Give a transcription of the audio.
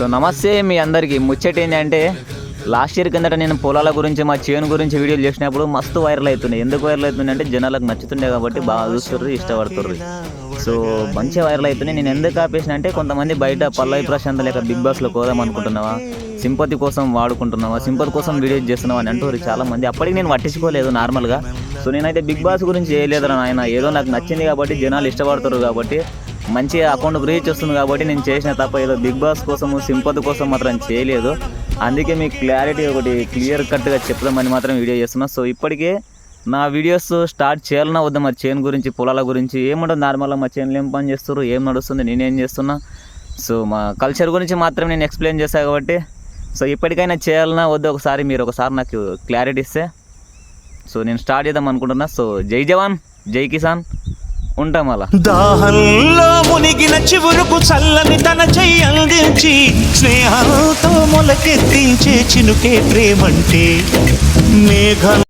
So నమస్తే మీ అందరికీ. ముచ్చట ఏంటంటే లాస్ట్ ఇయర్ కిందట నేను పొలాల గురించి మా చేను గురించి వీడియోలు చేసినప్పుడు మస్తు వైరల్ అవుతున్నాయి. ఎందుకు వైరల్ అవుతుంది అంటే జనాలకు నచ్చుతుండే కాబట్టి బాగా చూస్తుర్రు, ఇష్టపడుతుర్రు. సో మంచిగా వైరల్ అవుతున్నాయి. నేను ఎందుకు ఆపేసిన అంటే కొంతమంది బయట పల్లవి ప్రశాంత్ లేక బిగ్ బాస్లో కోదాం అనుకుంటున్నావా, సింపతి కోసం వాడుకుంటున్నావా, సింపతి కోసం వీడియోస్ చేస్తున్నావా అని అంటారు చాలా మంది. అప్పటికి నేను పట్టించుకోలేదు నార్మల్గా. సో నేనైతే బిగ్ బాస్ గురించి చేయలేదురా నాయన, ఏదో నాకు నచ్చింది కాబట్టి జనాలు ఇష్టపడతారు కాబట్టి మంచిగా అకౌంట్ రీచ్ వస్తుంది కాబట్టి నేను చేసిన తప్ప ఏదో బిగ్ బాస్ కోసము సింపతి కోసం మాత్రం చేయలేదు. అందుకే మీకు క్లారిటీ ఒకటి క్లియర్ కట్గా చెప్దామని మాత్రం వీడియో చేస్తున్నా. సో ఇప్పటికే నా వీడియోస్ స్టార్ట్ చేయాలన్నా వద్దా మా చేను గురించి, పొలాల గురించి ఏముంటుంది నార్మల్గా మా చేనులు ఏం పని చేస్తారు, ఏం నడుస్తుంది, నేనేం చేస్తున్నా, సో మా కల్చర్ గురించి మాత్రం నేను ఎక్స్ప్లెయిన్ చేశాను కాబట్టి సో ఇప్పటికైనా చేయాలన్నా వద్దా ఒకసారి మీరు ఒకసారి నాకు క్లారిటీ ఇస్తే సో నేను స్టార్ట్ చేద్దాం అనుకుంటున్నా. సో జై జవాన్ జై కిసాన్, ఉంటాం అలా. దాహంలో మునిగిన చివురుకు చల్లని తన చెయ్యి అందించి స్నేహంతో మొలకెత్తించే చినుకే ప్రేమంటే మేఘం